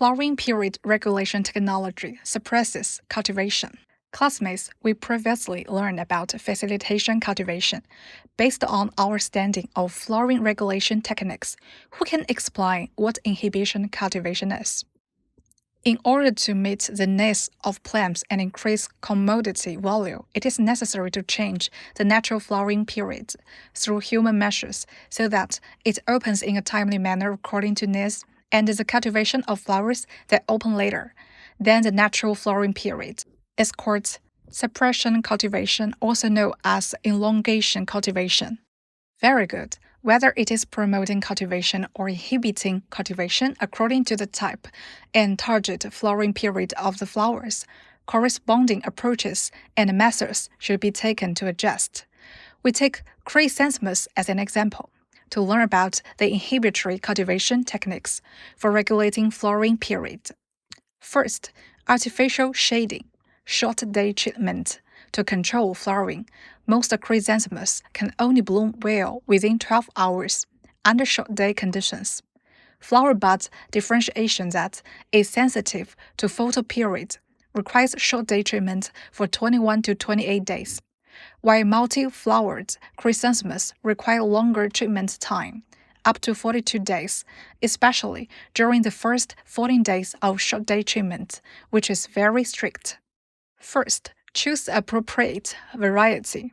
flowering period regulation technology suppresses cultivation. Classmates, we previously learned about facilitation cultivation. Based on our understanding of flowering regulation techniques, who can explain what inhibition cultivation is? In order to meet the needs of plants and increase commodity value, it is necessary to change the natural flowering period through human measures so that it opens in a timely manner according to needs, and the cultivation of flowers that open later than the natural flowering period is called suppression cultivation, also known as elongation cultivation. Very good. Whether it is promoting cultivation or inhibiting cultivation according to the type and target flowering period of the flowers, corresponding approaches and methods should be taken to adjust. We take chrysanthemums as an example to learn about the inhibitory cultivation techniques for regulating flowering period. First, artificial shading, short day treatment to control flowering. Most chrysanthemums can only bloom well within 12 hours under short day conditions. Flower bud differentiation that is sensitive to photo period requires short day treatment for 21 to 28 days, while multi-flowered chrysanthemums require longer treatment time, up to 42 days, especially during the first 14 days of short day treatment, which is very strict. First, choose the appropriate variety.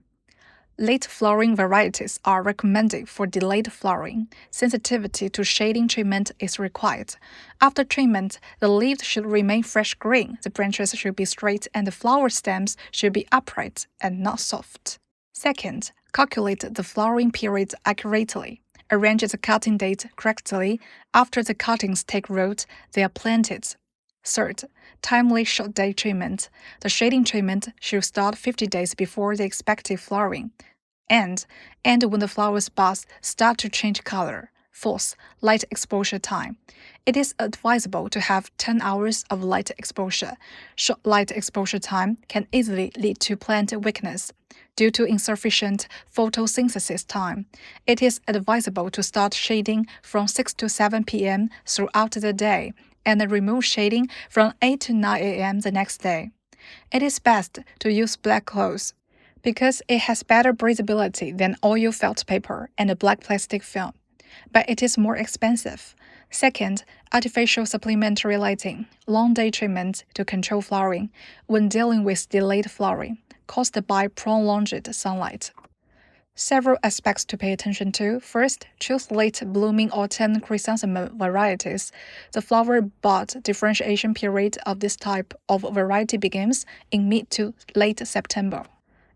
Late flowering varieties are recommended for delayed flowering. Sensitivity to shading treatment is required. After treatment, the leaves should remain fresh green, the branches should be straight, and the flower stems should be upright and not soft. Second, calculate the flowering period accurately. Arrange the cutting date correctly. After the cuttings take root, they are planted. Third, timely short day treatment. The shading treatment should start 50 days before the expected flowering and end when the flowers buds start to change color. Fourth, light exposure time. It is advisable to have 10 hours of light exposure. Short light exposure time can easily lead to plant weakness. Due to insufficient photosynthesis time, it is advisable to start shading from 6 to 7 p.m. throughout the day and remove shading from 8 to 9 a.m. the next day. It is best to use black cloth because it has better breathability than oil felt paper and black plastic film, but it is more expensive. Second, artificial supplementary lighting, long day treatment to control flowering when dealing with delayed flowering caused by prolonged sunlight. Several aspects to pay attention to. First, choose late blooming autumn chrysanthemum varieties. The flower bud differentiation period of this type of variety begins in mid to late September,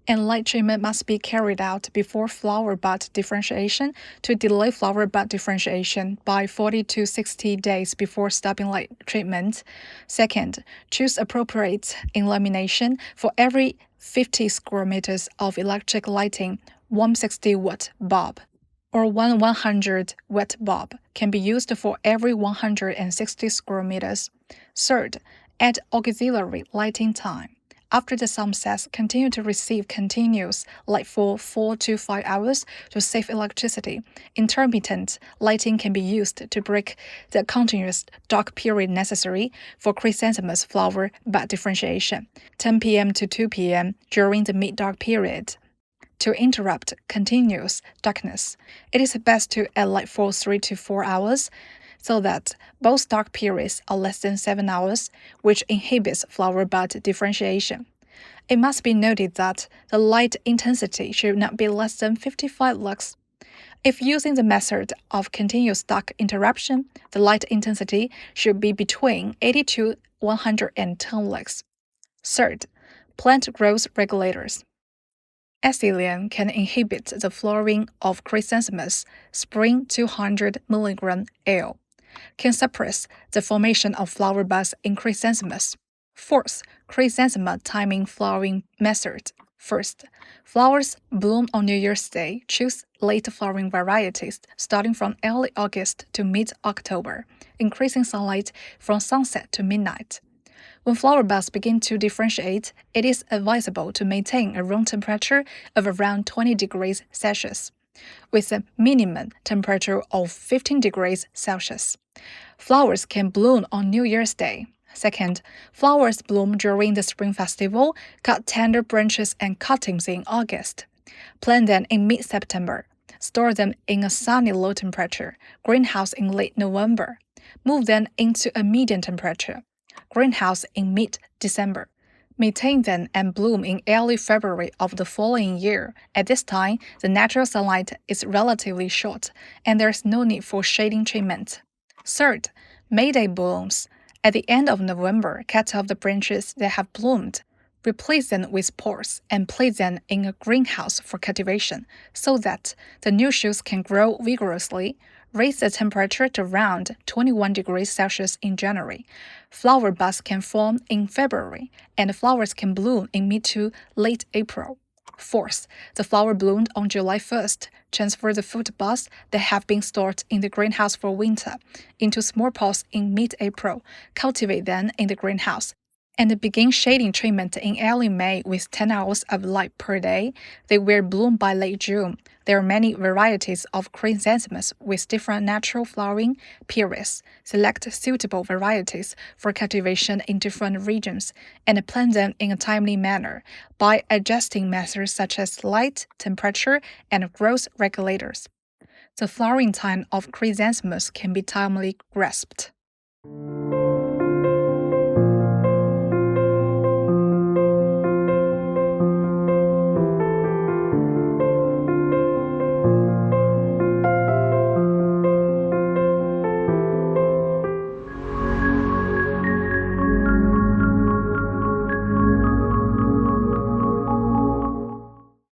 and light treatment must be carried out before flower bud differentiation to delay flower bud differentiation by 40 to 60 days before stopping light treatment. Second, choose appropriate illumination. For every 50 square meters of electric lighting, 160-watt bulb or 100-watt bulb can be used for every 160 square meters. Third, add auxiliary lighting time. After the sun sets, continue to receive continuous light for 4 to 5 hours to save electricity. Intermittent lighting can be used to break the continuous dark period necessary for chrysanthemums flower bud differentiation, 10 p.m. to 2 p.m. during the mid-dark period. To interrupt continuous darkness, it is best to add light for 3 to 4 hours so that both dark periods are less than 7 hours, which inhibits flower bud differentiation. It must be noted that the light intensity should not be less than 55 lux. If using the method of continuous dark interruption, the light intensity should be between 80 to 110 lux. Third, plant growth regulators. Ethylene can inhibit the flowering of chrysanthemums. Spring 200 mg L can suppress the formation of flower buds in chrysanthemums. Fourth, chrysanthemum timing flowering method. First, flowers bloom on New Year's Day. Choose late flowering varieties starting from early August to mid-October, increasing sunlight from sunset to midnight. When flower buds begin to differentiate, it is advisable to maintain a room temperature of around 20 degrees Celsius. with a minimum temperature of 15 degrees Celsius. Flowers can bloom on New Year's Day. Second, flowers bloom during the Spring Festival, cut tender branches and cuttings in August. Plant them in mid-September. Store them in a sunny low-temperature greenhouse in late November. Move them into a medium temperature greenhouse in mid-December. Maintain them and bloom in early February of the following year. At this time, the natural sunlight is relatively short, and there is no need for shading treatment. Third, May Day blooms. At the end of November, cut off the branches that have bloomed. Replace them with pots and place them in a greenhouse for cultivation so that the new shoots can grow vigorously. Raise the temperature to around 21 degrees Celsius in January. Flower buds can form in February, and flowers can bloom in mid to late April. Fourth, the flower bloomed on July 1st. Transfer the fruit buds that have been stored in the greenhouse for winter into small pots in mid-April. Cultivate them in the greenhouse and begin shading treatment in early May with 10 hours of light per day. They will bloom by late June. There are many varieties of chrysanthemums with different natural flowering periods. Select suitable varieties for cultivation in different regions and plant them in a timely manner by adjusting methods such as light, temperature, and growth regulators. The flowering time of chrysanthemums can be timely grasped.